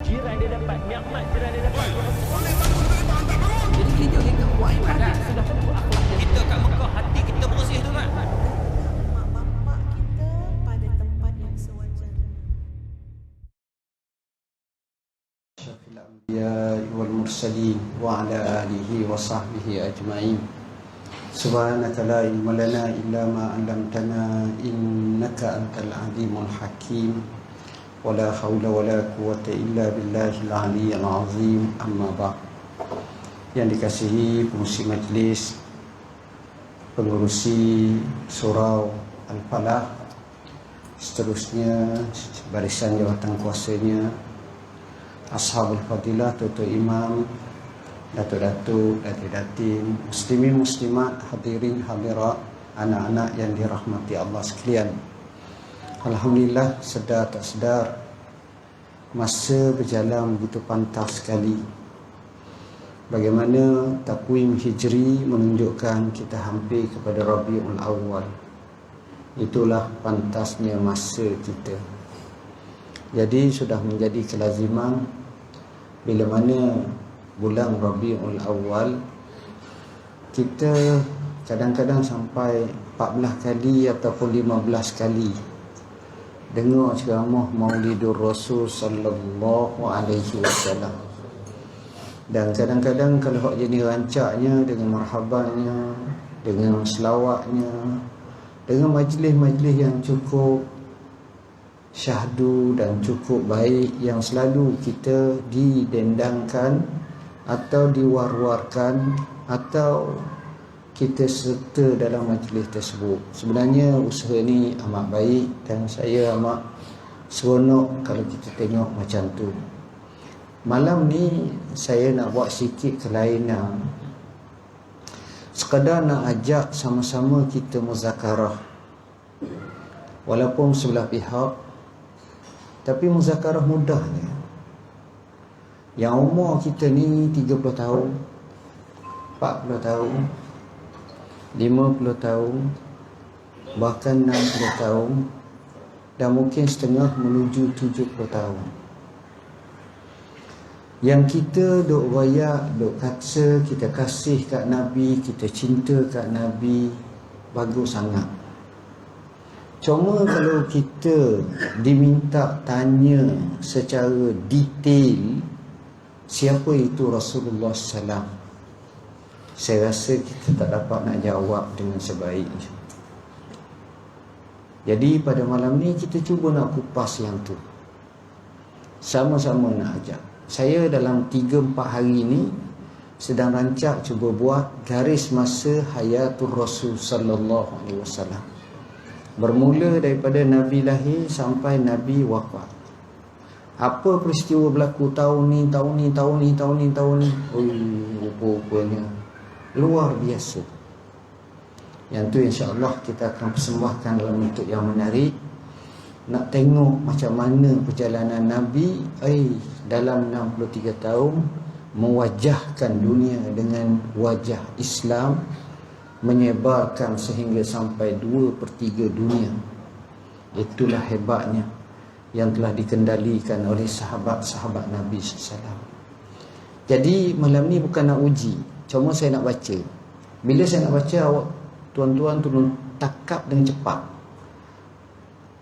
jiran dia dapat, nikmat jiran dia dapat. Jadi kita kuat ibadat. Sudah tentu akhlak kita kat Mekah, hati kita bersih tu kan. Mak bapak kita pada tempat yang sewajarnya. Asyrafil anbiya'i wal mursalin wa ala alihi wa sahbihi ajma'in. Subhanaka la ilma lana illa ma 'allamtana innaka antal alimul hakim. Wa la haula wa la quwwata illa billahil aliyyil azim. Amma ba'd. Yang dikasihi pengurusi majlis, pengurusi surau Al-Falah, seterusnya barisan jawatan kuasanya, Ashabul Fadilah, Tutu Imam, Datuk-datuk, datin-datin, muslimin muslimat, hadirin hadirat, anak-anak yang dirahmati Allah sekalian. Alhamdulillah, sedar tak sedar, masa berjalan begitu pantas sekali. Bagaimana takwim hijri menunjukkan kita hampir kepada Rabiul Awal. Itulah pantasnya masa kita. Jadi sudah menjadi kelaziman bila mana bulan Rabiul Awal, kita kadang-kadang sampai 14 kali ataupun 15 kali dengar ceramah Maulidur Rasul sallallahu alaihi wasallam. Dan kadang-kadang kalau hak jenis rancaknya dengan marhabannya, dengan selawatnya, dengan majlis-majlis yang cukup syahdu dan cukup baik, yang selalu kita didendangkan atau diwar-warkan atau kita serta dalam majlis tersebut. Sebenarnya usaha ni amat baik dan saya amat seronok kalau kita tengok macam tu. Malam ni saya nak buat sikit kelainan. Sekadar nak ajak sama-sama kita muzakarah. Walaupun sebelah pihak, tapi muzakarah mudah ni. Yang umur kita ni 30 tahun, 40 tahun, 50 tahun, bahkan 60 tahun, dan mungkin setengah menuju 70 tahun. Yang kita duk royak, duk kata kita kasih kat Nabi, kita cinta kat Nabi, bagus sangat. Cuma kalau kita diminta tanya secara detail siapa itu Rasulullah SAW, saya rasa kita tak dapat nak jawab dengan sebaiknya. Jadi pada malam ni kita cuba nak kupas yang tu, sama-sama nak ajak. Saya dalam 3-4 hari ni sedang rancak cuba buat garis masa hayatul Rasul sallallahu alaihi wasallam. Bermula daripada Nabi lahir sampai Nabi wafat. Apa peristiwa berlaku tahun ni, tahun ni, tahun ni, tahun ni, tahun ni. Rupa-rupanya luar biasa. Yang tu insya-Allah kita akan persembahkan dalam bentuk yang menarik. Nak tengok macam mana perjalanan Nabi dalam 63 tahun mewajahkan dunia dengan wajah Islam, menyebarkan sehingga sampai 2/3 dunia. Itulah hebatnya yang telah dikendalikan oleh sahabat-sahabat Nabi SAW. Jadi malam ni bukan nak uji, cuma saya nak baca. Bila saya nak baca, awak tuan-tuan tolong takap dengan cepat.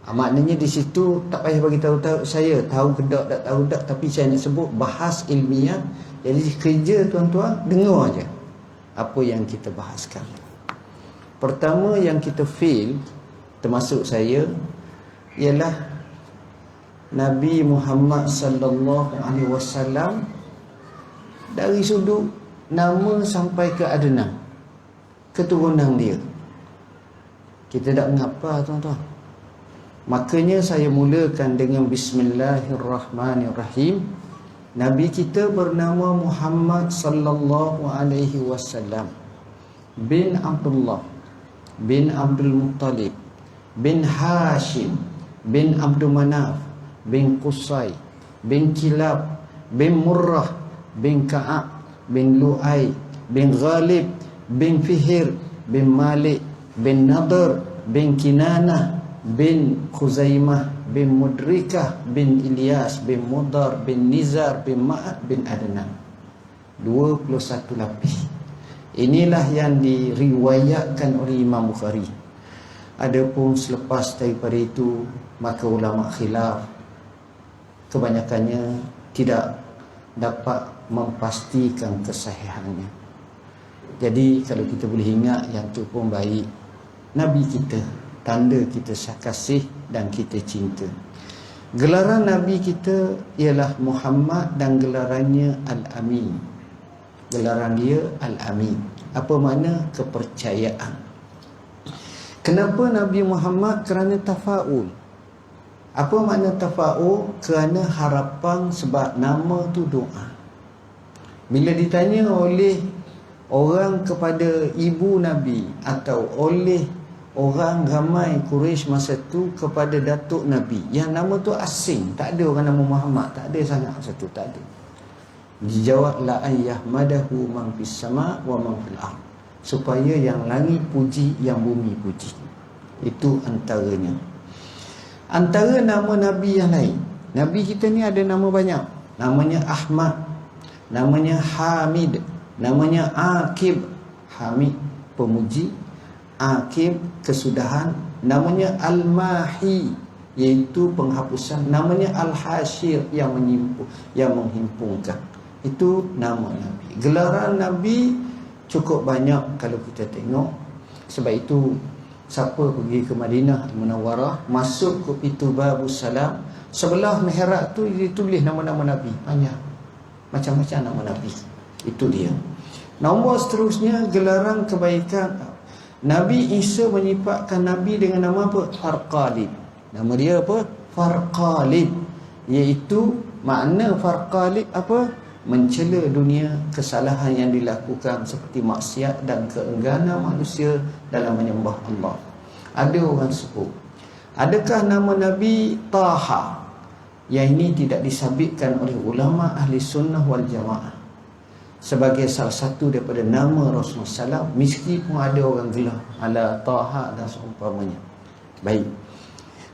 Maknanya di situ tak payah bagi tahu saya tahu ke tak tahu tak, tapi saya nak sebut bahas ilmiah. Jadi kerja tuan-tuan dengar aja apa yang kita bahaskan. Pertama yang kita feel, termasuk saya, ialah Nabi Muhammad sallallahu alaihi wasallam dari sudut nama sampai ke adnan keturunan dia. Kita tak mengapa tuan-tuan. Makanya saya mulakan dengan Bismillahirrahmanirrahim. Nabi kita bernama Muhammad sallallahu alaihi wasallam bin Abdullah bin Abdul Muttalib bin Hashim bin Abdul Manaf bin Qusay bin Kilab bin Murrah bin Ka'ab bin Lu'ay bin Ghalib bin Fihir bin Malik bin Nadr bin Kinanah bin Khuzaimah bin Mudrikah bin Ilyas bin Mudar bin Nizar bin Ma'ad bin Adnan. 21 lapis. Inilah yang diriwayatkan oleh Imam Bukhari. Adapun selepas daripada itu, maka ulama khilaf, kebanyakannya tidak dapat memastikan kesahihannya. Jadi kalau kita boleh ingat, yang tu pun baik. Nabi kita, tanda kita kasih dan kita cinta. Gelaran Nabi kita ialah Muhammad dan gelarannya Al-Amin. Gelaran dia Al-Amin. Apa makna? Kepercayaan. Kenapa Nabi Muhammad? Kerana tafaul. Apa makna tafaul? Kerana harapan, sebab nama tu doa. Bila ditanya oleh orang kepada ibu Nabi atau oleh orang ramai Quraisy masa tu kepada datuk Nabi, yang nama tu asing, tak ada orang nama Muhammad, tak ada sangat masa tu, tak ada. Dijawab la ayyahmadahu man fis sama wa man fil ard, supaya yang langit puji, yang bumi puji. Itu antaranya. Antara nama Nabi yang lain, Nabi kita ni ada nama banyak. Namanya Ahmad, namanya Hamid, namanya Aqib. Hamid pemuji, Aqib kesudahan. Namanya Al-Mahi, iaitu penghapusan. Namanya Al-Hashir, yang menghimpunkan. Itu nama Nabi. Gelaran Nabi cukup banyak kalau kita tengok. Sebab itu siapa pergi ke Madinah Al-Munawwarah, masuk ke pintu Babus Salam, sebelah mihrab tu ditulis nama-nama Nabi. Banyak, macam-macam nama Nabi. Itu dia. Nombor seterusnya, gelaran kebaikan. Nabi Isa menyifatkan Nabi dengan nama apa? Farqalib. Nama dia apa? Farqalib. Iaitu makna Farqalib apa? Mencela dunia kesalahan yang dilakukan seperti maksiat dan keengganan manusia dalam menyembah Allah. Ada orang sebut, adakah nama Nabi Taha? Yang ini tidak disabitkan oleh ulama ahli sunnah wal jamaah sebagai salah satu daripada nama Rasulullah SAW, meskipun ada orang gelar ala Taha dan seumpamanya. Baik,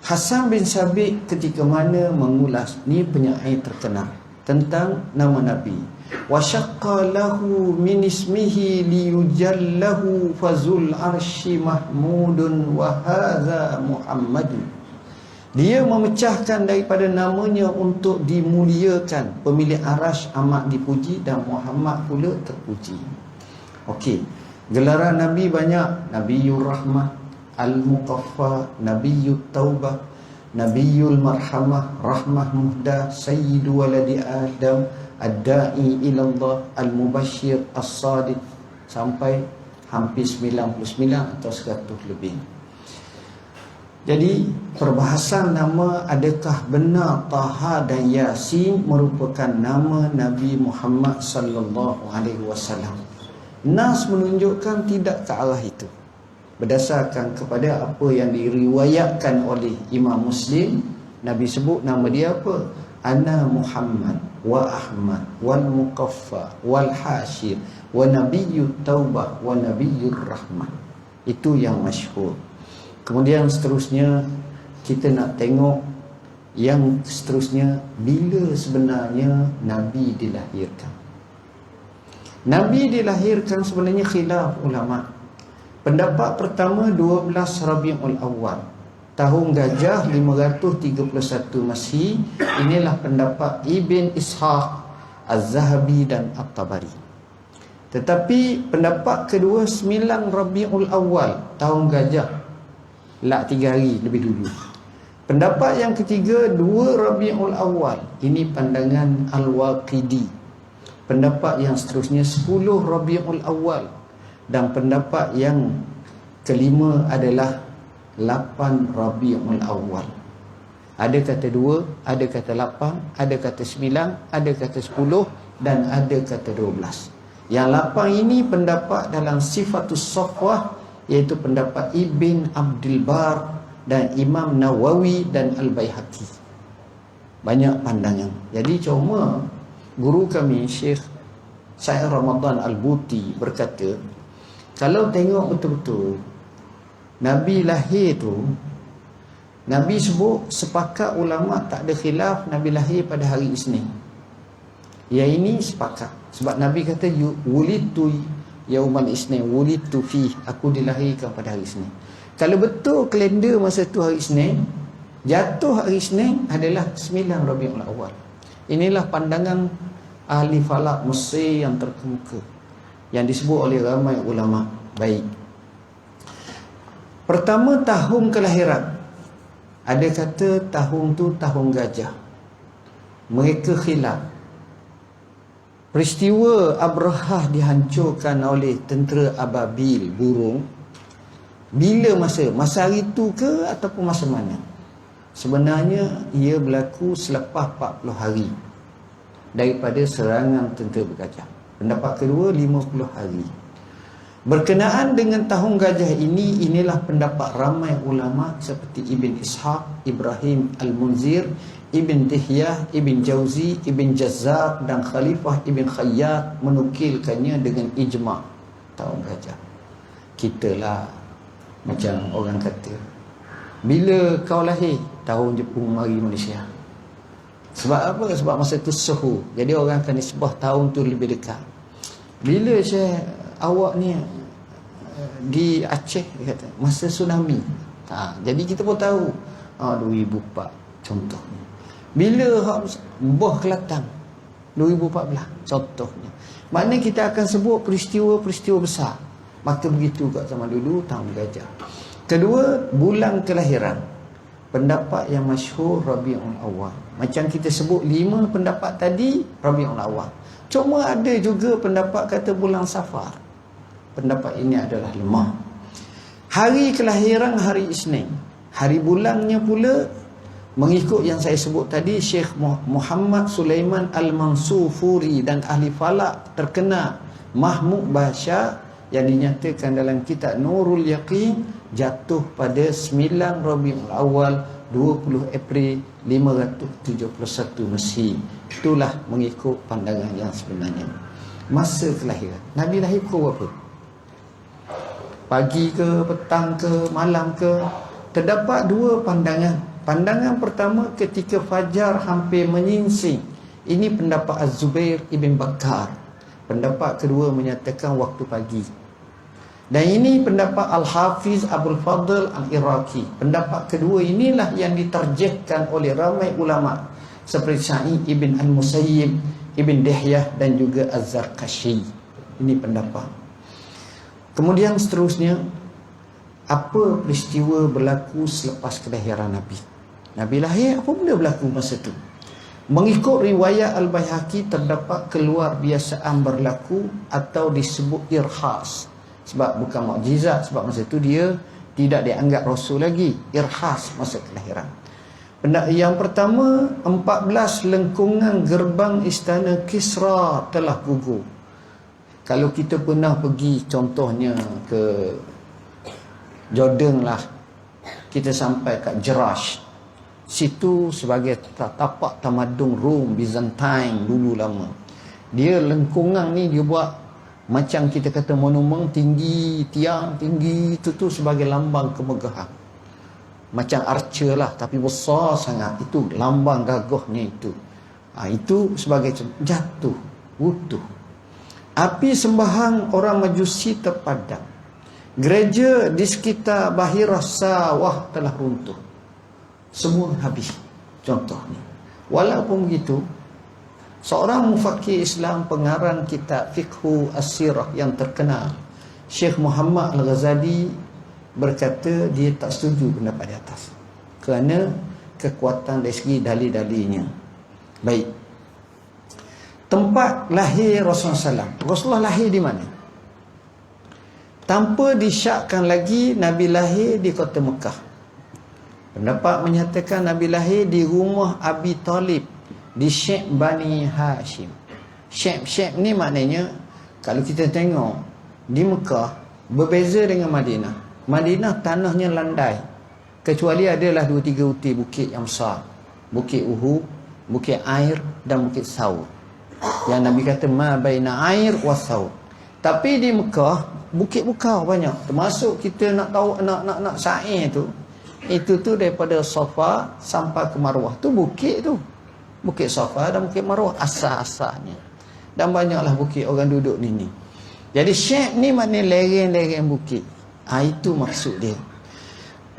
Hasan bin Sabit ketika mana mengulas, ni penyair terkenal tentang nama Nabi. Wa syaqqa lahu min ismihi liyujallahu fazul arsy mahmudun wa hadza Muhammadun. Dia memecahkan daripada namanya untuk dimuliakan. Pemilik arash amat dipuji dan Muhammad pula terpuji. Okey, gelaran Nabi banyak. Nabiyur Rahmah, Al-Muqaffa, Nabiyut Taubah, Nabiyul Marhamah, Rahmah Muhda, Sayyidu Waladi Adam, Ad-Da'i ilallah, Al-Mubashir, As-Sadiq, sampai hampir 99 atau 100 lebih. Jadi perbahasan nama, adakah benar Taha dan Yasin merupakan nama Nabi Muhammad sallallahu alaihi wasallam? Nas menunjukkan tidak ke arah itu. Berdasarkan kepada apa yang diriwayatkan oleh Imam Muslim, Nabi sebut nama dia apa? Ana Muhammad wa Ahmad wal Muqaffa wal Hashir wa Nabiyyut Taubah wa Nabiyyur Rahmah. Itu yang masyhur. Kemudian seterusnya kita nak tengok yang seterusnya, bila sebenarnya Nabi dilahirkan. Nabi dilahirkan sebenarnya khilaf ulama. Pendapat pertama 12 Rabiul Awal, tahun Gajah 531 Masihi. Inilah pendapat Ibn Ishaq, Az-Zahabi dan At-Tabari. Tetapi pendapat kedua 9 Rabiul Awal, tahun Gajah, 3 hari lebih dulu. Pendapat yang ketiga 2 Rabiul Awal, ini pandangan Al-Waqidi. Pendapat yang seterusnya 10 Rabiul Awal. Dan pendapat yang kelima adalah 8 Rabiul Awal. Ada kata 2, ada kata 8, ada kata 9, ada kata 10 dan ada kata 12. Yang 8 ini pendapat dalam Sifatus Safwah, iaitu pendapat Ibn Abdul Bar dan Imam Nawawi dan Al-Baihaqi. Banyak pandangan. Jadi cuma guru kami Syekh Syed Ramadan Al-Buti berkata, kalau tengok betul-betul Nabi lahir tu Nabi sebut sepakat ulama tak ada khilaf Nabi lahir pada hari Isnin. Yang ini sepakat. Sebab Nabi kata wulitu yaumal isnin, wulitu fi, aku dilahirkan pada hari Isnin. Kalau betul kalender masa tu hari Isnin, jatuh hari Isnin adalah 9 Rabiul Awal. Inilah pandangan ahli falak Mesir yang terkemuka, yang disebut oleh ramai ulama. Baik. Pertama, tahun kelahiran. Ada kata tahun tu tahun gajah. Mereka khilaf. Peristiwa Abrahah dihancurkan oleh tentera ababil, burung, bila masa hari tu ke ataupun masa mana? Sebenarnya ia berlaku selepas 40 hari daripada serangan tentera bergajah. Pendapat kedua 50 hari. Berkenaan dengan tahun gajah ini, inilah pendapat ramai ulama seperti Ibn Ishaq, Ibrahim Al-Munzir, Ibn Dihyah, Ibn Jauzi, Ibn Jazzar dan Khalifah Ibn Khayyat menukilkannya dengan ijma' tahun gajah. Kita lah macam orang kata, bila kau lahir? Tahun Jepun mari Malaysia. Sebab apa? Sebab masa tu suhu, jadi orang akan nisbah tahun tu lebih dekat. Bila awak ni di Aceh, dia kata masa tsunami. Jadi kita pun tahu 2004 contohnya. Bila Boh Kelantan 2014 contohnya. Maknanya kita akan sebut peristiwa-peristiwa besar. Maka begitu kat zaman dulu tahun gajah. Kedua, bulan kelahiran. Pendapat yang masyhur Rabiul Awal. Macam kita sebut 5 pendapat tadi, Rabiul Awal. Cuma ada juga pendapat kata bulan Safar. Pendapat ini adalah lemah. Hari kelahiran hari Isnin. Hari bulannya pula mengikut yang saya sebut tadi, Syekh Muhammad Sulaiman Al-Mansufuri dan ahli falak terkenal Mahmud Bashar yang dinyatakan dalam kitab Nurul Yaqin jatuh pada 9 Rabiul Awal 20 April 571 Mesir. Itulah mengikut pandangan yang sebenarnya. Masa kelahiran Nabi lahir pukul berapa? Pagi ke, petang ke, malam ke? Terdapat 2 pandangan. Pandangan pertama ketika fajar hampir menyingsing. Ini pendapat Az-Zubair Ibn Bakar. Pendapat kedua menyatakan waktu pagi. Dan ini pendapat Al-Hafiz Abdul Fadl Al-Iraqi. Pendapat kedua inilah yang diterjehkan oleh ramai ulama seperti Sa'id Ibn Al-Musayyib, Ibn Dihyah dan juga Az-Zarkashi. Ini pendapat. Kemudian seterusnya, apa peristiwa berlaku selepas kelahiran Nabi? Nabi lahir, apa benda berlaku masa itu? Mengikut riwayat Al-Baihaqi terdapat keluar biasaan berlaku atau disebut irhas. Sebab bukan mukjizat, sebab masa itu dia tidak dianggap Rasul lagi. Irhas masa kelahiran. Yang pertama, 14 lengkungan gerbang istana Kisra telah gugur. Kalau kita pernah pergi contohnya ke Jordan lah, kita sampai kat Jerash. Situ sebagai tapak tamadun Rom, Byzantine dulu lama. Dia lengkungan ni dia buat macam kita kata monumen tinggi, tiang tinggi, itu sebagai lambang kemegahan. Macam archer lah, tapi besar sangat. Itu lambang gagahnya itu. Itu sebagai jatuh, utuh. Api sembahan orang Majusi terpadam. Gereja di sekitar Bahirah Sawah telah runtuh. Semua habis. Contohnya. Walaupun begitu, seorang mufakir Islam pengarang kitab Fiqhu As-Sirah yang terkenal, Syekh Muhammad Al-Ghazali, berkata dia tak setuju pendapat di atas kerana kekuatan dari segi dalil-dalilnya. Baik. Tempat lahir Rasulullah SAW. Rasulullah lahir di mana? Tanpa disyakkan lagi, Nabi lahir di kota Mekah. Pendapat menyatakan Nabi lahir di rumah Abi Talib di Syekh Bani Hashim. Syekh ni maknanya, kalau kita tengok di Mekah berbeza dengan Madinah. Madinah tanahnya landai, kecuali adalah 2-3 uti bukit yang besar. Bukit Uhud, Bukit Air dan Bukit Saur. Yang Nabi kata ma baina air wa saur. Tapi di Mekah bukit bukau banyak. Termasuk kita nak tahu nak sa'i tu, Itu tu daripada Safa sampai ke Marwah. Tu bukit tu. Bukit Safa dan Bukit Marwah asal-asalnya. Dan banyaklah bukit orang duduk ni. Jadi Syekh ni maknanya lereng-lereng bukit. Itu maksud dia.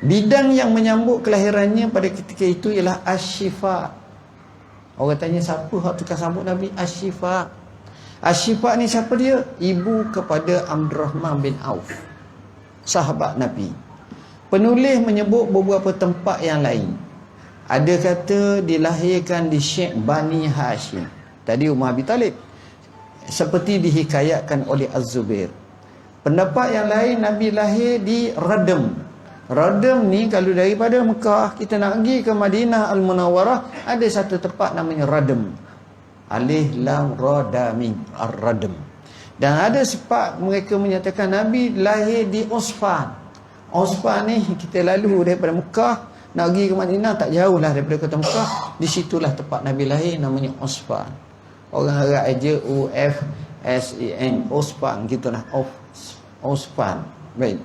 Bidang yang menyambut kelahirannya pada ketika itu ialah Asy-Syifa. Orang tanya siapa hak tukar sambut Nabi? Asy-Syifa. Asy-Syifa ni siapa dia? Ibu kepada Abdurrahman bin Auf, sahabat Nabi. Penulis menyebut beberapa tempat yang lain. Ada kata dilahirkan di Syekh Bani Hashim. Tadi Umar Abi Talib. Seperti dihikayatkan oleh Az-Zubair. Pendapat yang lain Nabi lahir di Radam. Radam ni kalau daripada Mekah kita nak pergi ke Madinah Al-Munawwarah, ada satu tempat namanya Radam. Alif lam ra da mim, Ar-Radam. Dan ada sebab mereka menyatakan Nabi lahir di Usfan. Usfan ni kita lalu daripada Mekah nak pergi ke Madinah, tak jauh lah daripada kota Mekah. Di situlah tempat Nabi lahir, namanya Usfan. Orang Arab aja UFSEN, Usfan gitulah. Usfan. Baik.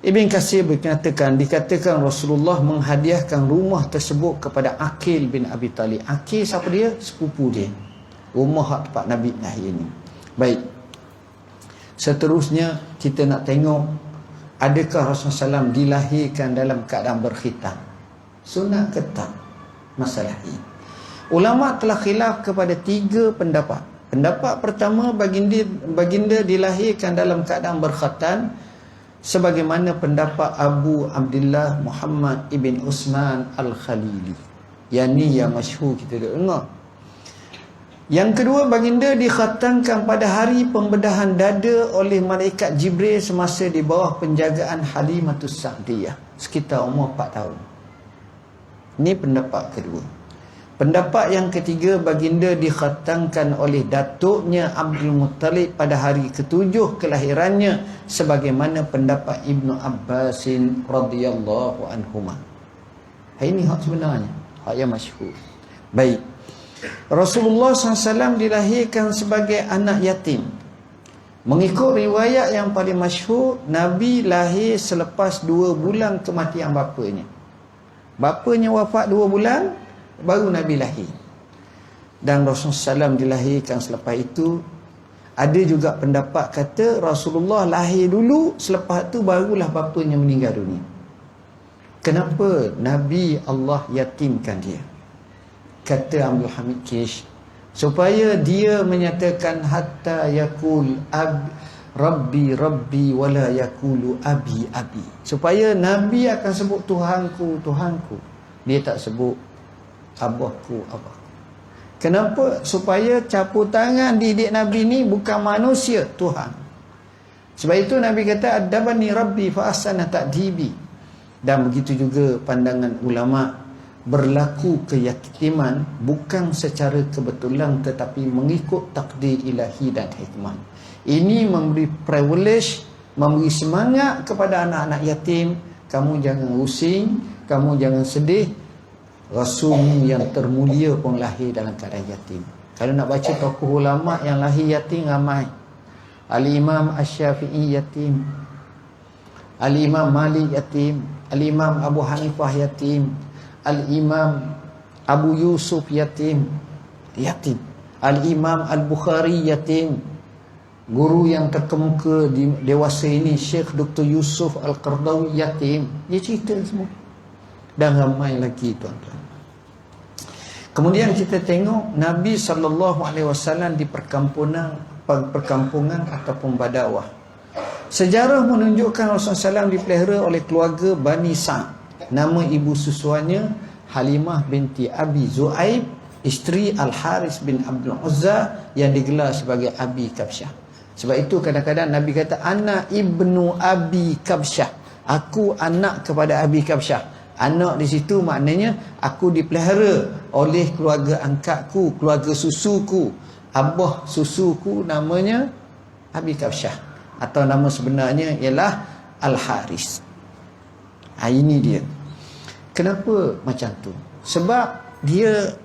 Ibn Katsir berkatakan, dikatakan Rasulullah menghadiahkan rumah tersebut kepada Aqil bin Abi Talib. Aqil siapa dia? Sepupu dia. Rumah hak tempat Nabi lahir ni. Baik. Seterusnya kita nak tengok, adakah Rasulullah SAW dilahirkan dalam keadaan berkhitan? Sunat ke tak? Masalah ini. Ulama telah khilaf kepada 3 pendapat. Pendapat pertama, baginda dilahirkan dalam keadaan berkhitan, sebagaimana pendapat Abu Abdullah Muhammad ibn Utsman Al-Khalili. Yang ni yang masyhur kita dengar. Yang kedua, baginda dikhatamkan pada hari pembedahan dada oleh malaikat Jibril semasa di bawah penjagaan Halimatus Sa'diyah, sekitar umur 4 tahun. Ini pendapat kedua. Pendapat yang ketiga, baginda dikhatamkan oleh datuknya Abdul Muttalib pada hari ke-7 kelahirannya, sebagaimana pendapat Ibnu Abbasin radhiyallahu anhuma. Ini hak sebenarnya, hak yang masyhur. Baik. Rasulullah SAW dilahirkan sebagai anak yatim. Mengikut riwayat yang paling masyhur, Nabi lahir selepas 2 bulan kematian bapanya. Bapanya wafat 2 bulan, baru Nabi lahir. Dan Rasulullah SAW dilahirkan selepas itu. Ada juga pendapat kata Rasulullah lahir dulu, selepas itu barulah bapanya meninggal dunia. Kenapa Nabi Allah yatimkan dia? Kata Abdul Hamid Kish, supaya dia menyatakan hatta yakul Rabbi Rabbi wala yakulu Abi Abi. Supaya Nabi akan sebut Tuhanku Tuhanku, dia tak sebut Abahku Abah. Kenapa? Supaya campur tangan didik Nabi ni bukan manusia, Tuhan. Sebab itu Nabi kata adabani Rabbi fa ahsana ta'dibi. Dan begitu juga pandangan ulama, berlaku keyatiman bukan secara kebetulan tetapi mengikut takdir ilahi dan hikmah. Ini memberi privilege, memberi semangat kepada anak-anak yatim. Kamu jangan pusing, kamu jangan sedih. Rasul yang termulia pun lahir dalam keadaan yatim. Kalau nak baca tokoh ulama yang lahir yatim ramai. Al-Imam Asy-Syafi'i yatim, Al-Imam Malik yatim, Al-Imam Abu Hanifah yatim, Al-Imam Abu Yusuf yatim, Al-Imam Al-Bukhari yatim. Guru yang terkemuka di dewasa ini, Syekh Dr. Yusuf Al-Qardawi yatim. Dia cerita semua. Dan ramai lagi tuan-tuan. Kemudian kita tengok Nabi SAW di perkampungan ataupun badawah. Sejarah menunjukkan Rasulullah SAW dipelihara oleh keluarga Bani Sa'd. Nama ibu susuannya Halimah binti Abi Zu'aib, isteri Al-Haris bin Abdul Uzza yang digelar sebagai Abi Kabsyah. Sebab itu kadang-kadang Nabi kata anak ibnu Abi Kabsyah, aku anak kepada Abi Kabsyah. Anak di situ maknanya aku dipelihara oleh keluarga angkatku, keluarga susuku. Abah susuku namanya Abi Kabsyah, atau nama sebenarnya ialah Al-Haris. Ini dia. Kenapa macam tu? Sebab dia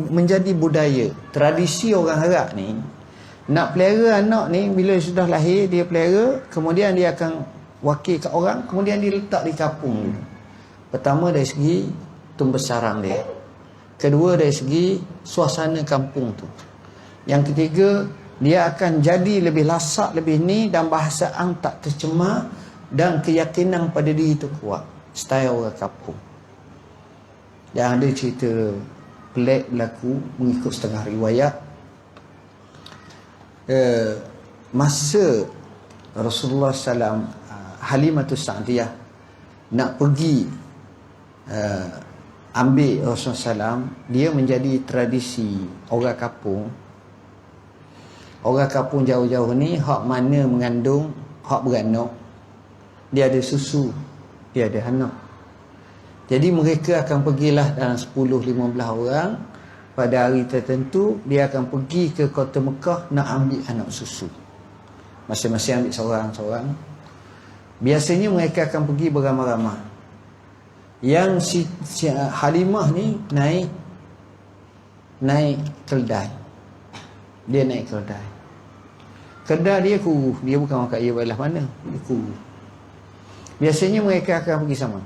menjadi budaya, tradisi orang Arab ni. Nak pelihara anak ni, bila sudah lahir dia pelihara, kemudian dia akan wakil kat orang, kemudian dia letak di kampung dulu. Pertama dari segi tumbuh sarang dia. Kedua dari segi suasana kampung tu. Yang ketiga, dia akan jadi lebih lasak, lebih ni, dan bahasa ang tak tercemar, dan keyakinan pada diri tu kuat. Style orang kampung. Dan ada cerita pelik berlaku mengikut setengah riwayat. Masa Rasulullah SAW, Halimatus Sa'diyah nak pergi ambil Rasulullah SAW, dia menjadi tradisi orang kampung. Orang kampung jauh-jauh ni, hak mana mengandung, hak beranak, dia ada susu, dia ada anak. Jadi mereka akan pergilah dalam 10-15 orang. Pada hari tertentu, dia akan pergi ke kota Mekah nak ambil anak susu. Masing-masing ambil seorang-seorang. Biasanya mereka akan pergi beramai-ramai. Yang si Halimah ni naik keldai. Dia naik keldai. Keldai dia kuruh. Dia bukan orang kaya belah mana. Dia kuruh. Biasanya mereka akan pergi sama.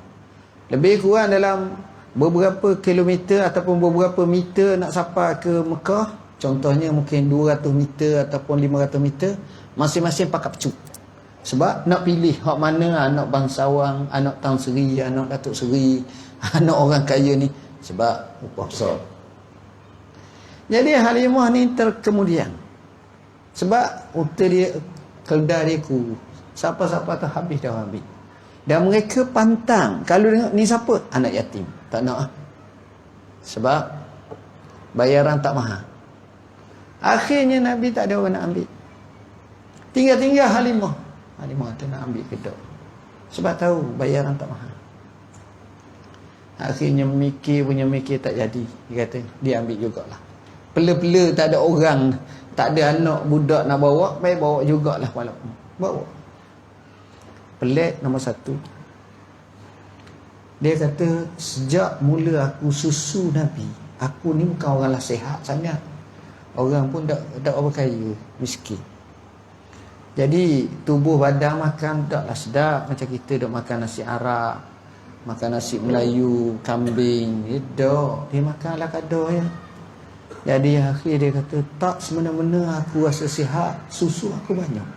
Lebih kurang dalam beberapa kilometer ataupun beberapa meter nak sampai ke Mekah. Contohnya mungkin 200 meter ataupun 500 meter. Masing-masing pakai pecut. Sebab nak pilih hak mana anak bangsawan, anak Tan Sri, anak Datuk Seri, anak orang kaya ni. Sebab upah besar. Jadi Halimah ni terkemudian. Sebab unta dia, keldai dia kuruh. Siapa-siapa tu habis dah habis. Dan mereka pantang. Kalau tengok ni siapa? Anak yatim. Tak nak. Sebab bayaran tak mahal. Akhirnya Nabi tak ada orang nak ambil. Tinggal-tinggal Halimah. Halimah tu nak ambil kedok. Sebab tahu bayaran tak mahal. Akhirnya mikir tak jadi. Dia kata, dia ambil jugalah. Pela-pela tak ada orang, tak ada anak budak nak bawa, baik bawa jugalah walaupun. Bawa. Pelik nombor satu. Dia kata, sejak mula aku susu Nabi, aku ni bukan orang lah sihat sangat. Orang pun tak apa kaya, miskin. Jadi tubuh badan makan taklah sedap macam kita duk makan nasi Arab, makan nasi Melayu, kambing. Dia makan ala kadar ya. Jadi akhir dia kata, tak, semena-mena aku rasa sihat, susu aku banyak.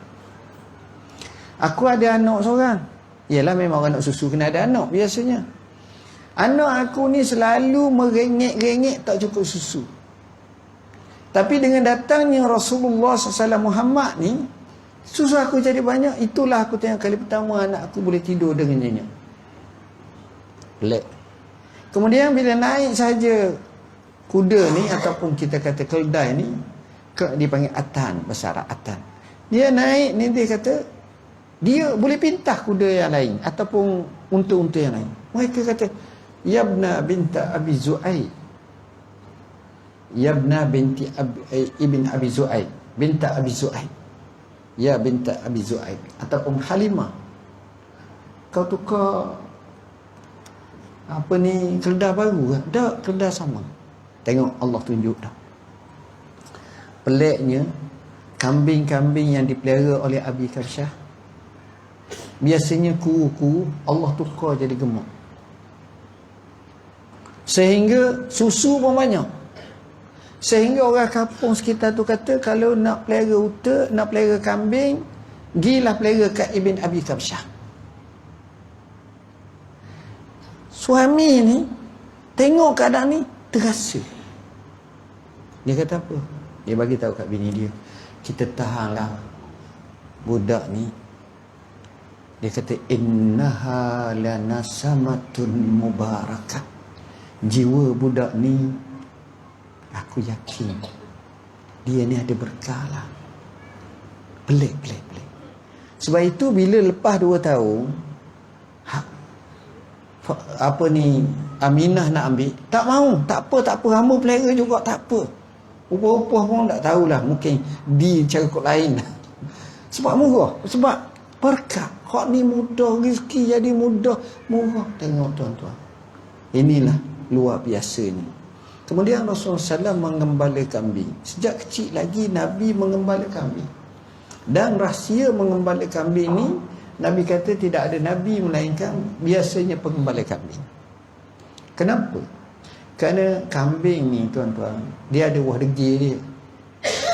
Aku ada anak seorang. Yalah, memang anak susu kena ada anak biasanya. Anak aku ni selalu merengek-rengek tak cukup susu. Tapi dengan datangnya Rasulullah SAW Muhammad ni, susu aku jadi banyak. Itulah aku tengok kali pertama anak aku boleh tidur dengan nyenyak. Pelik. Kemudian bila naik saja kuda ni, ataupun kita kata keldai ni, dipanggil atan, bahasa Arab atan. Dia naik ni, dia kata dia boleh pintah kuda yang lain ataupun unta-unta yang lain. Mereka kata, Yabna binta Abi Zu'aid, Yabna binti Ibn Abi Zu'aid, binta Abi Zu'aid, ya binta Abi Zu'aid, ataupun Halimah, kau tukar apa ni, keldai baru ke? Tak, keldai sama. Tengok Allah tunjuk dah. Peliknya, kambing-kambing yang dipelihara oleh Abi Kabsyah biasanya kuku Allah tukar jadi gemuk. Sehingga susu pun banyak. Sehingga orang kampung sekitar tu kata, kalau nak pelihara unta, nak pelihara kambing, gilah pelihara kat Ibn Abi Kabsyah. Suami ni tengok keadaan ni, terasa. Dia kata apa? Dia bagi tahu kat bini dia, kita tahanlah budak ni. Dia kata, innaha lanasamatun mubarakah. Jiwa budak ni, aku yakin dia ni ada berkah lah. Pelik. Sebab itu bila lepas 2 tahun, apa ni, Aminah nak ambil, tak mau. Tak apa, hamba pelihara juga, tak apa. Upah-upah pun tak tahulah, mungkin di cara kot lain. Sebab murah, sebab berkah. Hak ni mudah, rezeki jadi mudah, murah. Tengok tuan-tuan, inilah luar biasa ni. Kemudian Rasulullah SAW mengembala kambing. Sejak kecil lagi Nabi mengembala kambing. Dan rahsia mengembala kambing ni, Nabi kata tidak ada Nabi melainkan biasanya pengembala kambing. Kenapa? Kerana kambing ni tuan-tuan, dia ada buah degil dia,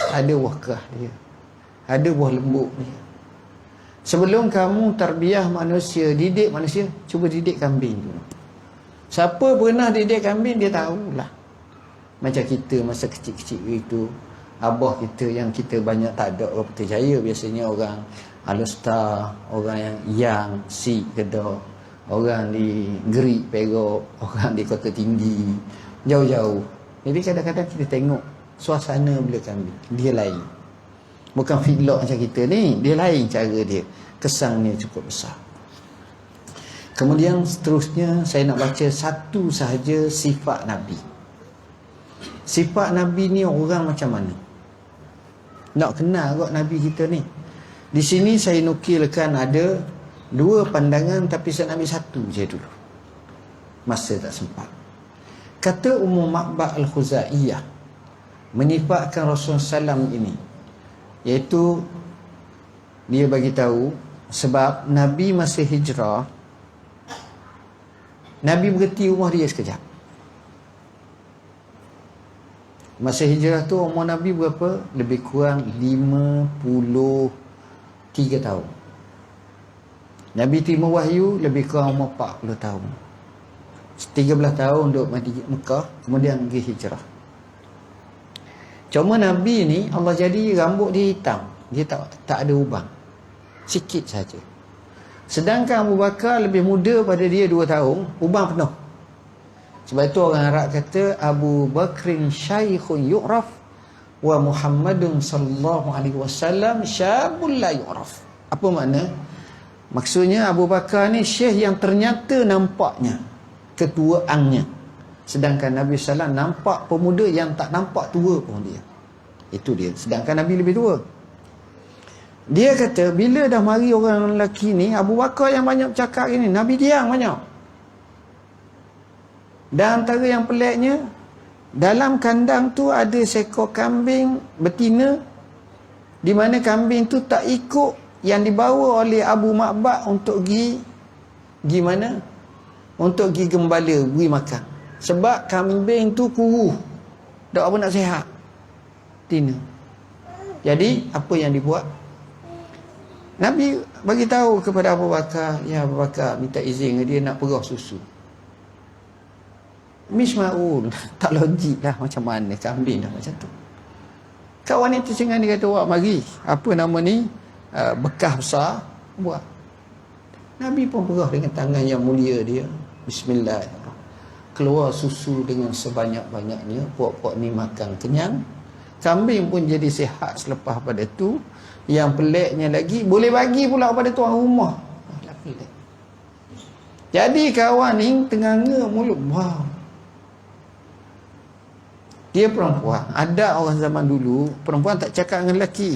ada buah kerah dia, ada buah lembut dia. Sebelum kamu tarbiyah manusia, didik manusia, cuba didik kambing tu. Siapa pernah didik kambing, dia tahulah. Macam kita masa kecil-kecil itu, abah kita yang kita banyak tak ada orang Putrajaya, biasanya orang Alustar, orang yang si Kedah, orang di Gerik, Perak, orang di Kota Tinggi, jauh-jauh. Jadi kadang-kadang kita tengok suasana bila kambing, dia lain. Bukan vlog macam kita ni, dia lain cara dia. Kesannya cukup besar. Kemudian seterusnya saya nak baca satu sahaja sifat Nabi. Sifat Nabi ni orang macam mana? Nak kenal kot Nabi kita ni. Di sini saya nukilkan ada dua pandangan, tapi saya nak ambil satu je dulu. Masa tak sempat. Kata Ummu Ma'bad Al-Khuzaiyah menyifatkan Rasulullah SAW ini, iaitu dia bagi tahu sebab Nabi masa hijrah, Nabi berhenti umur dia sekejap. Masa hijrah tu umur Nabi berapa? Lebih kurang 53 tahun. Nabi terima wahyu lebih kurang umur 40 tahun. 13 tahun duduk Mekah, kemudian pergi hijrah. Cuma Nabi ni Allah jadi rambut dia hitam, dia tak ada ubang, sikit saja. Sedangkan Abu Bakar lebih muda pada dia 2 tahun, ubang penuh. Sebab itu orang Arab kata Abu Bakrin syaikhun yu'raf wa Muhammadun sallallahu alaihi wasallam syabun la yu'raf. Apa makna? Maksudnya Abu Bakar ni syekh yang ternyata nampaknya ketuaannya, sedangkan Nabi SAW nampak pemuda yang tak nampak tua pun dia. Itu dia. Sedangkan Nabi lebih tua. Dia kata bila dah mari orang lelaki ni, Abu Bakar yang banyak bercakap ini, Nabi diam banyak. Dan antara yang peliknya, dalam kandang tu ada seekor kambing betina, di mana kambing tu tak ikut yang dibawa oleh Abu Ma'bad untuk pergi mana? Untuk pergi gembala, beri makan. Sebab kambing tu kuruh, tak apa nak sihat, betina. Jadi apa yang dibuat? Nabi bagi tahu kepada Abu Bakar, ya Abu Bakar, minta izin dia nak perah susu. Mismaul, tak logik lah, macam mana kambing dah macam tu. Kawan ni tercengang, dia kata, wak mari, apa nama ni, bekas besar, buat. Nabi pun perah dengan tangan yang mulia dia, bismillah, keluar susu dengan sebanyak-banyaknya. Puak-puak ni makan kenyang, kambing pun jadi sihat selepas pada tu. Yang peliknya lagi, boleh bagi pula pada tuan rumah. Jadi kawan ni tenganga mulut, wow. Dia perempuan. Ada orang zaman dulu, perempuan tak cakap dengan lelaki.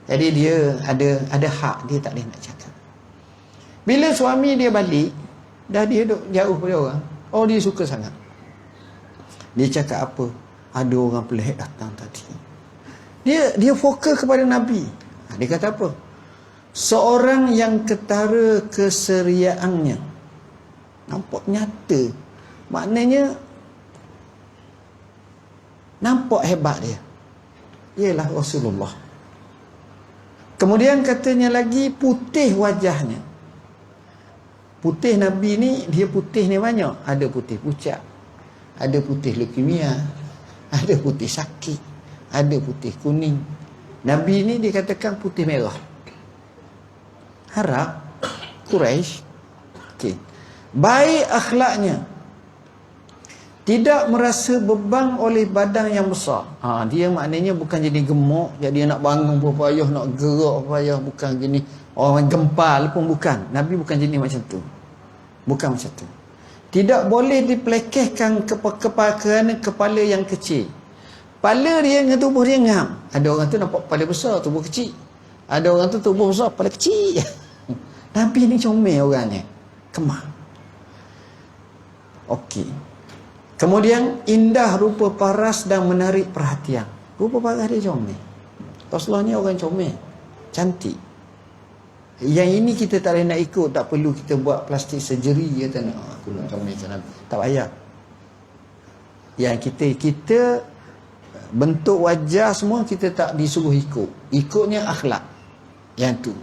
Jadi dia ada hak, dia tak boleh nak cakap. Bila suami dia balik, dah dia duduk jauh pada orang, oh dia suka sangat. Dia cakap apa? Ada orang pelik datang tadi. Dia fokus kepada Nabi. Dia kata apa? Seorang yang ketara keseriaannya, nampak nyata. Maknanya nampak hebat dia, ialah Rasulullah. Kemudian katanya lagi, putih wajahnya. Putih Nabi ni, dia putih ni banyak. Ada putih pucat, ada putih leukemia, ada putih sakit, ada putih kuning. Nabi ni dikatakan putih merah. Arab, Quraisy, okay. Baik akhlaknya, tidak merasa beban oleh badan yang besar. Dia maknanya bukan jadi gemuk, jadi nak bangun pun payah, nak gerak pun payah, bukan gini orang gempal pun bukan. Nabi bukan jenis macam tu. Bukan macam tu. Tidak boleh dipelekehkan kerana kepala yang kecil. Kepala dia dengan tubuh dia ngam. Ada orang tu nampak kepala besar, tubuh kecil. Ada orang tu tubuh besar, kepala kecil. Nabi ni comel orangnya, kemah. Okey. Kemudian indah rupa paras dan menarik perhatian. Rupa paras dia comel. Rasulullah ni orang comel, cantik. Yang ini kita tak boleh nak ikut. Tak perlu kita buat plastik surgery kata nak aku nak comel macam Nabi. Tak payah. Yang kita bentuk wajah semua kita tak disuruh ikut. Ikutnya akhlak. Yang tu.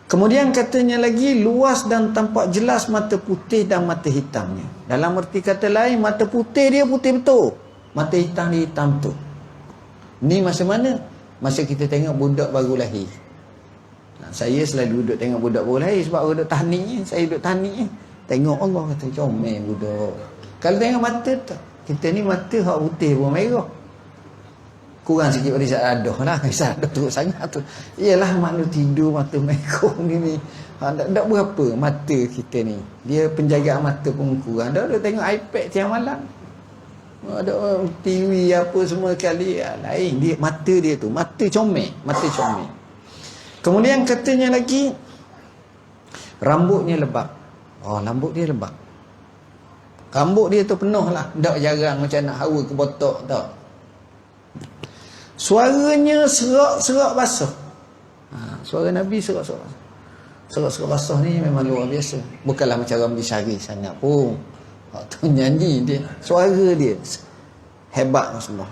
Kemudian katanya lagi, luas dan tampak jelas mata putih dan mata hitamnya. Dalam erti kata lain, mata putih dia putih betul, mata hitam dia hitam betul. Ni masa mana? Masa kita tengok budak baru lahir. Saya selalu duduk tengok budak baru lahir sebab duduk tahnik. Saya duduk tahnik. Tengok Allah kata comel budak. Kalau tengok mata tak, kita ni mata hak putih pun merah. Kurang sikit pada Izzat Adoh lah. Izzat Adoh teruk sangat tu. Ialah makna tidur mata merah ni. Tak berapa mata kita ni. Dia penjagaan mata pun kurang. Dah tengok iPad tiap malam. Ada TV apa semua kali. Lain. Dia, mata dia tu. Mata comel. Mata comel. Kemudian katanya lagi, rambutnya lebat. Oh, rambut dia lebat. Rambut dia tu penuh lah. Tak jarang macam nak hawa ke botok. Tak. Suaranya serak-serak basah. Suara Nabi serak-serak basah. Serak-serak basah ni memang luar biasa. Bukanlah macam Ramli Syarif sangat pun. Tu nyanyi dia. Suara dia hebat semua.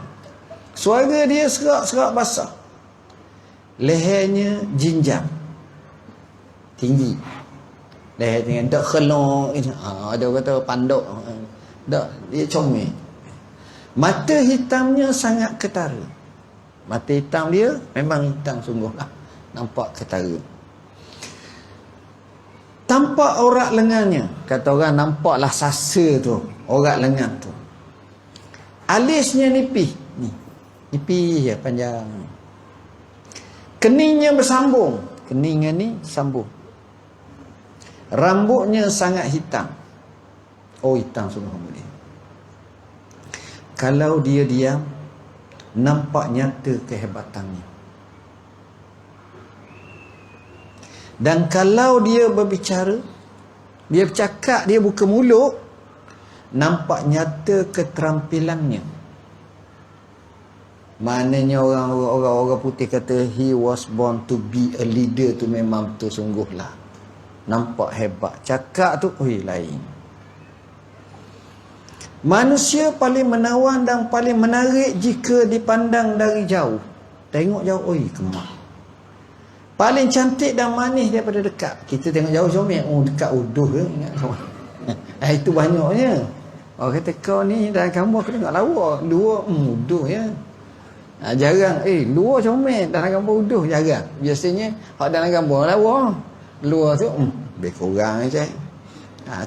Suara dia serak-serak basah. Lehernya jinjang. Tinggi. Leher tinggi. Tak khelok. Ada kata pandok. Tak. Dia comel. Mata hitamnya sangat ketara. Mata hitam dia memang hitam sungguh lah. Nampak ketara. Tampak orak lengannya. Kata orang nampaklah sasa tu. Orak lengan tu. Alisnya nipih. Ni. Nipih ya panjang. Keningnya bersambung. Keningnya ni sambung. Rambutnya sangat hitam. Oh, hitam sungguh rambut dia. Kalau dia diam, nampak nyata kehebatannya. Dan kalau dia berbicara, dia bercakap, dia buka mulut, nampak nyata keterampilannya. Maknanya orang putih kata he was born to be a leader tu memang betul sungguhlah. Nampak hebat. Cakap tu lain. Manusia paling menawan dan paling menarik jika dipandang dari jauh. Tengok jauh, kemak. Paling cantik dan manis daripada dekat. Kita tengok jauh comel, dekat uduh ke? Ingat itu banyaknya. Orang kata kau ni dalam gambar aku tengok lawa. Luar, uduh ya. Jarang, luar comel, dalam gambar uduh jarang. Biasanya hak dalam gambar lawa. Luar tu, lebih kurang je.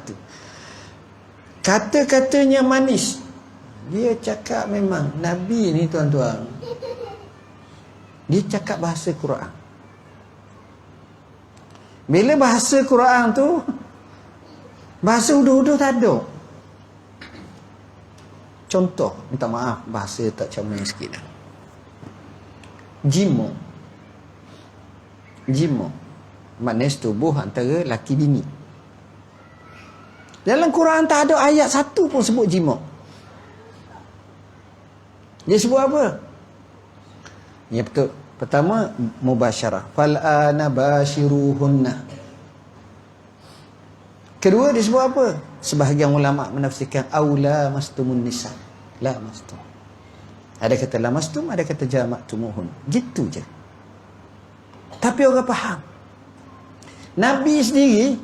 Tu. Kata-katanya manis. Dia cakap memang Nabi ni tuan-tuan. Dia cakap bahasa Quran. Bila bahasa Quran tu, bahasa uduh-uduh tak ada. Contoh, minta maaf bahasa tak comel sikit dah. Jimo. Maknanya setubuh antara laki bini. Dalam Quran tak ada ayat satu pun sebut jima'. Dia sebut apa? Ya betul. Pertama, mubasyarah. Fal'ana bashiruhunna. Kedua, dia sebut apa? Sebahagian ulama' menafsirkan aula mastumun nisa. La mastum. Ada kata la mastum, ada kata jamak tumuhun. Gitu je. Tapi orang faham. Nabi sendiri,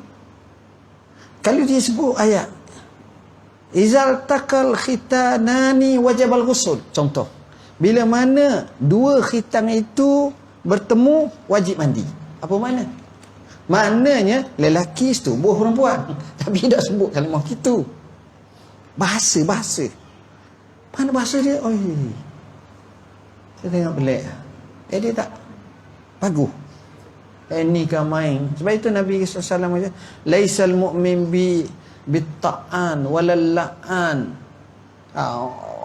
kalau dia sebut ayat izal takal khitanani wajabal ghusl, contoh, bila mana dua khitan itu bertemu wajib mandi. Apa makna? Maknanya lelaki setubuh perempuan. Tapi tak sebut kalimah itu. Bahasa. Mana bahasa dia? Saya tengok pelik. Dia tak bagus. Ini kan main. Sebab itu Nabi SAW kata, laisal mu'min bitta'an walal la'an.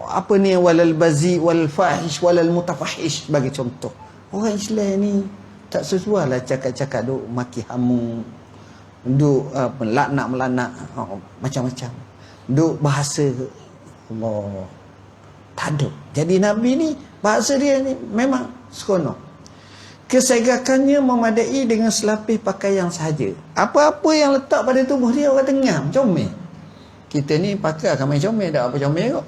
Apa ni walal bazi wal fahish walal mutafahish, bagi contoh. Orang Islam ni tak sesuai lah cakap-cakap duk maki hamu, duk melaknat macam-macam. Duk bahasa Allah. Tak ada. Jadi Nabi ni bahasa dia ni memang seronok. Kesegakannya memadai dengan selapis pakaian sahaja. Apa-apa yang letak pada tubuh dia orang tengah, comel. Kita ni pakai akan main comel, tak apa comel kot.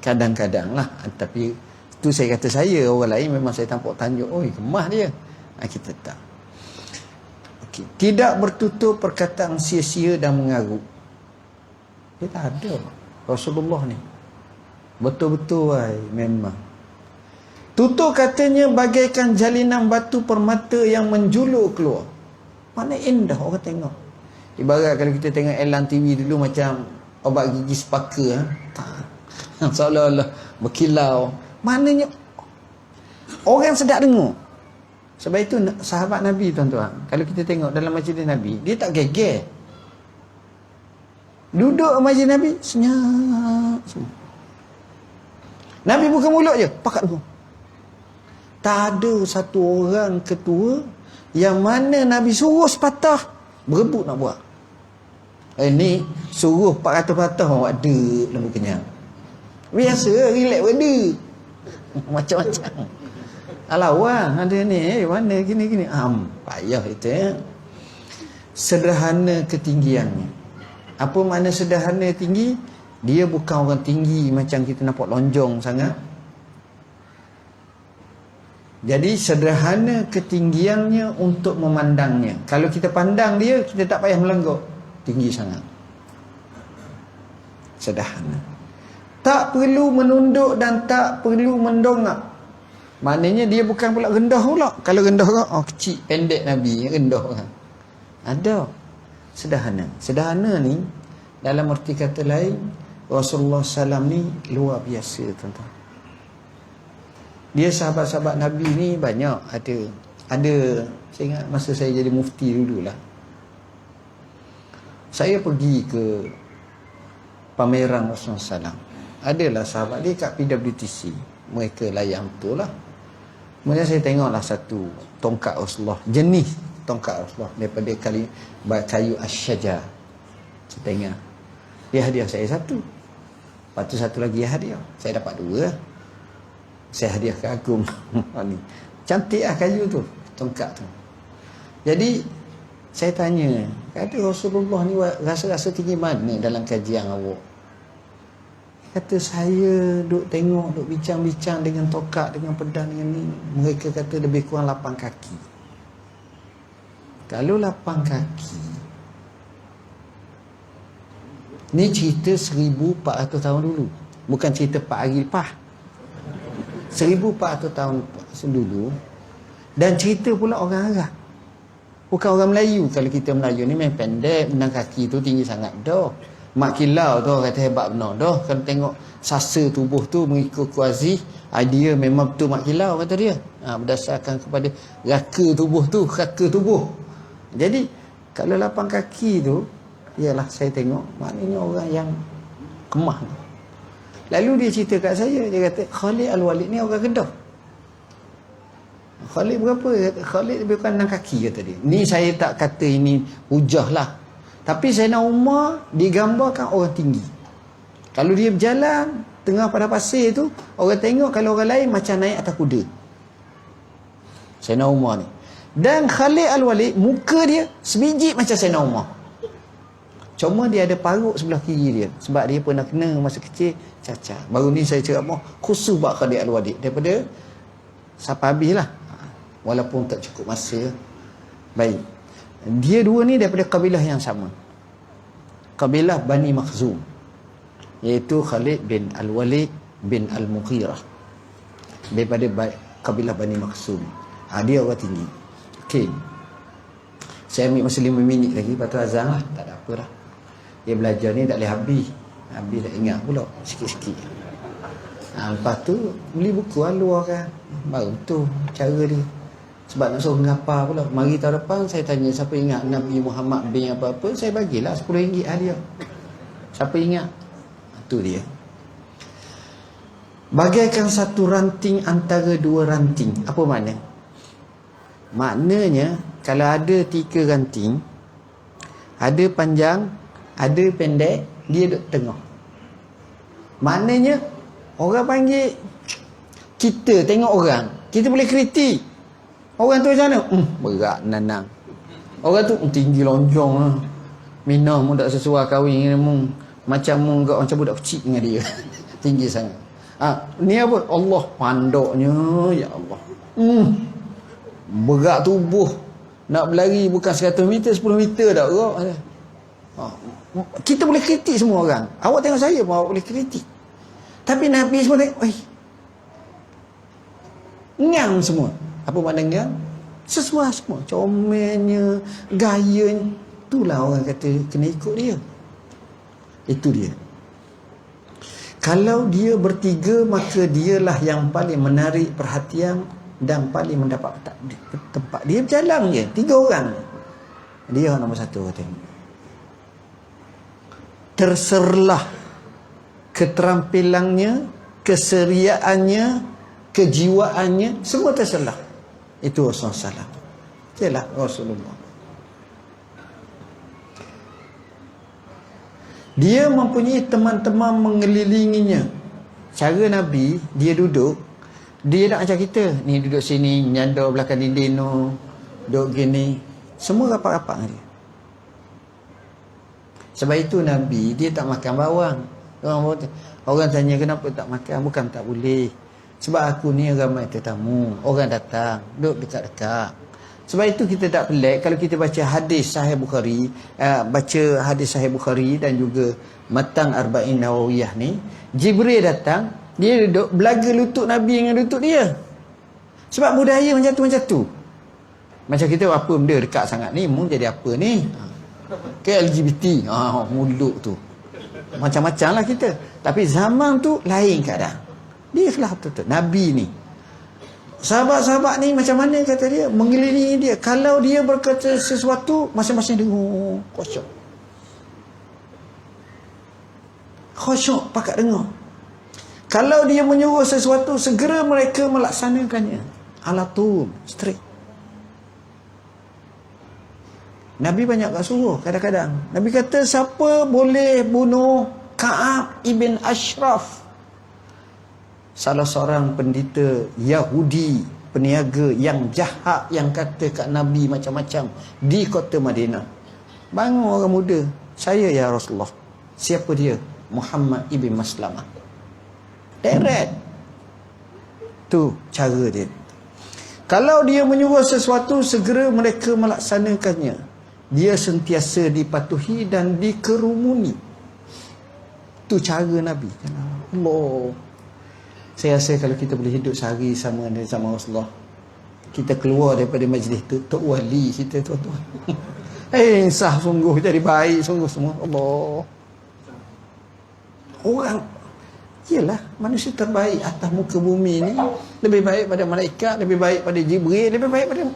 Kadang-kadang lah. Tapi tu saya kata saya, orang lain memang saya tampak tanjuk, oi kemah dia. Kita tak. Okay. Tidak bertutur perkataan sia-sia dan mengarut. Dia tak ada Rasulullah ni. Betul-betul memang. Tutur katanya bagaikan jalinan batu permata yang menjulur keluar. Mana indah orang tengok. Ibarat kalau kita tengok Elan TV dulu macam obat gigi sepaka. Seolah-olah berkilau. Maknanya orang sedap dengar. Sebab itu sahabat Nabi tuan-tuan, kalau kita tengok dalam majlis Nabi, dia tak geger. Duduk majlis Nabi senyap semua. Nabi buka mulut je, pakat dulu. Tak ada satu orang ketua yang mana Nabi suruh sepatah berebut nak buat. Ni suruh 400 patah awak ada lembu kenyang. Biasa relax benda. Macam-macam. Alawang ada ni, mana gini-gini. Payah itu ya. Sederhana ketinggiannya. Apa makna sederhana tinggi? Dia bukan orang tinggi macam kita nampak lonjong sangat. Jadi sederhana ketinggiannya untuk memandangnya. Kalau kita pandang dia, kita tak payah melenggok. Tinggi sangat. Sederhana. Tak perlu menunduk dan tak perlu mendongak. Maknanya dia bukan pula rendah pula. Kalau rendah kan, kecil, pendek Nabi, rendah kan. Ada. Sederhana. Sederhana ni, dalam arti kata lain, Rasulullah SAW ni luar biasa tuan-tuan. Dia sahabat-sahabat Nabi ni banyak ada saya ingat masa saya jadi mufti dululah. Saya pergi ke pameran Rasulullah SAW. Adalah sahabat dia kat PWTC. Mereka layan betul lah. Kemudian saya tengoklah satu tongkat Rasulullah. Jenis tongkat Rasulullah daripada kayu asyajar. Saya tengok. Dia hadiah saya satu. Lepas tu satu lagi hadiah. Saya dapat dua. Saya hadiah ke Agong. Cantik lah kayu tu, tongkat tu. Jadi saya tanya, kata Rasulullah ni rasa-rasa tinggi mana dalam kajian awak? Kata saya duk tengok, duk bincang-bincang dengan tongkat, dengan pedang, dengan ni. Mereka kata lebih kurang 8 kaki. Kalau 8 kaki, ni cerita 1400 tahun dulu. Bukan cerita 4 hari lepas. 1400 tahun dulu. Dan cerita pula orang Arab, bukan orang Melayu. Kalau kita Melayu ni memang pendek, benang kaki tu tinggi sangat dah. Mak kilau tu orang kata hebat benar dah. Kalau tengok sasa tubuh tu mengikut kuazi, dia memang betul mak kilau kata dia. Berdasarkan kepada raka tubuh tu, raka tubuh. Jadi kalau 8 kaki tu, ialah saya tengok maknanya orang yang kemah tu. Lalu dia cerita kat saya, dia kata Khalid Al-Walid ni orang Kedah. Khalid berapa? Khalid lebih kurang 6 kaki kata dia. Ni saya tak kata ini hujah lah. Tapi Sayyidina Umar digambarkan orang tinggi. Kalau dia berjalan tengah pada pasir tu, orang tengok kalau orang lain macam naik atas kuda. Sayyidina Umar ni. Dan Khalid Al-Walid, muka dia sebiji macam Sayyidina Umar. Cuma dia ada paruk sebelah kiri dia. Sebab dia pernah kena masa kecil cacat. Baru ni saya ceramah khusus buat Khalid Al-Walid. Daripada sampai habis lah. Walaupun tak cukup masa. Baik. Dia dua ni daripada kabilah yang sama. Kabilah Bani Makhzum. Iaitu Khalid bin Al-Walid bin Al-Mughirah. Daripada kabilah Bani Makhzum. Dia orang tinggi. Okey. Saya ambil masa 5 minit lagi. Lepas tu azan lah. Tak ada apa lah. Dia belajar ni tak boleh habis. Habis tak ingat pula. Sikit-sikit. Lepas tu beli buku luar kan. Baru tu cara dia. Sebab nak suruh ngapa pula. Mari tahun depan saya tanya siapa ingat Nabi Muhammad bin apa-apa. Saya bagilah RM10 hadiah. Siapa ingat? Tu dia. Bagaikan satu ranting antara dua ranting. Apa makna? Maknanya kalau ada 3 ranting, ada panjang, ada pendek, dia duduk tengah. Maknanya orang panggil, kita tengok orang, kita boleh kritik. Orang tu macam mana? Berat nanang. Orang tu tinggi lonjong lah. Minah mu tak sesuai kahwin dengan mu. Macam mu enggak macam budak kecil dengan dia. Tinggi sangat. Ni apa? Allah pandoknya, ya Allah. Berat tubuh. Nak berlari bukan 100 meter, 10 meter dah berat. Kita boleh kritik semua orang. Awak tengok saya pun awak boleh kritik. Tapi Nabi semua tengok, ngam semua. Apa makna ngam? Sesuai semua. Comelnya, gayanya. Itulah orang kata kena ikut dia. Itu dia. Kalau dia bertiga, maka dialah yang paling menarik perhatian dan paling mendapat tempat. Dia berjalan je. 3 orang. Dia nombor 1 kata. Terserlah keterampilannya, keseriaannya, kejiwaannya, semua terserlah. Itu Rasulullah SAW. Itulah Rasulullah. Dia mempunyai teman-teman mengelilinginya. Cara Nabi, dia duduk, dia tak macam kita. Ni duduk sini, nyandar belakang dinding tu, duduk gini. Semua rapat-rapat dengan dia. Sebab itu Nabi, dia tak makan bawang. Orang tanya kenapa tak makan, bukan tak boleh. Sebab aku ni ramai tetamu, orang datang, duduk dekat-dekat. Sebab itu kita tak pelik kalau kita baca hadis Sahih Bukhari, baca hadis Sahih Bukhari dan juga Matang Arba'in Nawawiyah ni, Jibril datang, dia duduk belaga lutut Nabi dengan lutut dia. Sebab budaya macam tu. Macam kita apa benda dekat sangat ni, mu jadi apa ni? Ke LGBT, mulut tu. Macam-macam lah kita. Tapi zaman tu lain keadaan. Dia lah betul-betul Nabi ni. Sahabat-sahabat ni macam mana kata dia, mengelilingi dia. Kalau dia berkata sesuatu, masing-masing dengar. Khusyuk pakat dengar. Kalau dia menyuruh sesuatu, segera mereka melaksanakannya. Ala tu, straight. Nabi banyak tak suruh kadang-kadang. Nabi kata siapa boleh bunuh Ka'ab ibn Ashraf, salah seorang pendeta Yahudi peniaga yang jahat, yang kata kat Nabi macam-macam di kota Madinah. Bangun orang muda, saya ya Rasulullah. Siapa dia? Muhammad ibn Maslamah. Direct. Tu cara dia. Kalau dia menyuruh sesuatu, segera mereka melaksanakannya. Dia sentiasa dipatuhi dan dikerumuni. Tu cara Nabi. Allah. Saya rasa kalau kita boleh hidup sehari sama Rasulullah, kita keluar daripada majlis tu, Tok Wali kita tuan-tuan. Sah sungguh, jadi baik sungguh semua. Allah. Orang, yelah, manusia terbaik atas muka bumi ni. Lebih baik pada malaikat, lebih baik pada Jibril, lebih baik pada,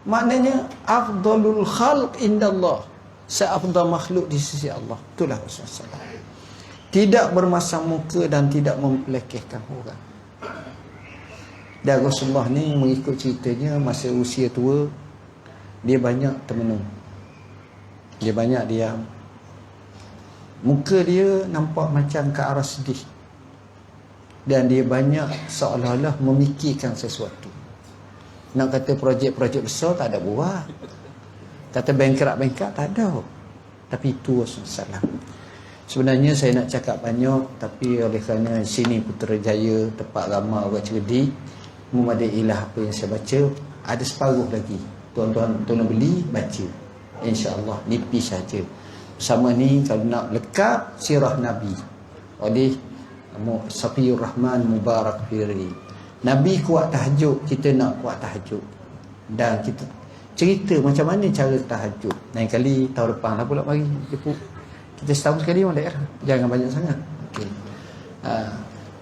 maknanya afdalul khalq indallah, seafdal makhluk di sisi Allah. Itulah Rasulullah SAW. Tidak bermasam muka dan tidak mempelekehkan orang. Dan Rasulullah ni mengikut ceritanya, masa usia tua, dia banyak termenung. Dia banyak diam. Muka dia nampak macam ke arah sedih. Dan dia banyak seolah-olah memikirkan sesuatu. Nak kata projek-projek besar tak ada buat. Kata bengkrak-bengkrak tak ada. Tapi itu Rasulullah SAW. Sebenarnya saya nak cakap banyak, tapi oleh kerana sini Putrajaya, tempat ramai orang cerdik, memadailah apa yang saya baca. Ada separuh lagi. Tuan-tuan tolong beli, baca. InsyaAllah nipis saja. Bersama ni kalau nak lekap sirah Nabi oleh Safiur Rahman Mubarak Firi. Nabi kuat tahajud, kita nak kuat tahajud. Dan kita cerita macam mana cara tahajud. Lain kali tahun depan lah pula mari kita setahun sekali orang daerah. Jangan banyak sangat. Okay.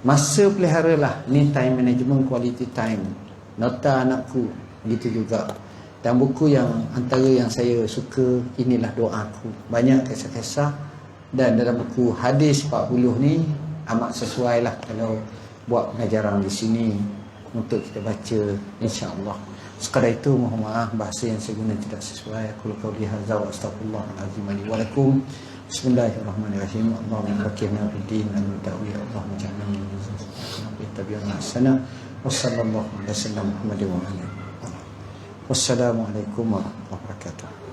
Masa peliharalah. Ni time management, quality time. Nota anakku. Gitu juga. Dan buku yang antara yang saya suka, inilah doaku. Banyak kisah-kisah. Dan dalam buku hadis 40 ni amat sesuai lah kalau buat pengajaran di sini untuk kita baca, insya-Allah. Sekadar itu, mohon maaf bahasa yang saya guna tidak sesuai. Aku qauli hadza wa astaghfirullahalazim li wa lakum. Bismillahirrahmanirrahim. Allahumma fakihna fid din wa ta'wi Allahumma ja'alna min tabi'in ahsana. Wassallallahu alaihi wasallam Muhammadin wa alihi. Wassalamualaikum warahmatullahi wabarakatuh.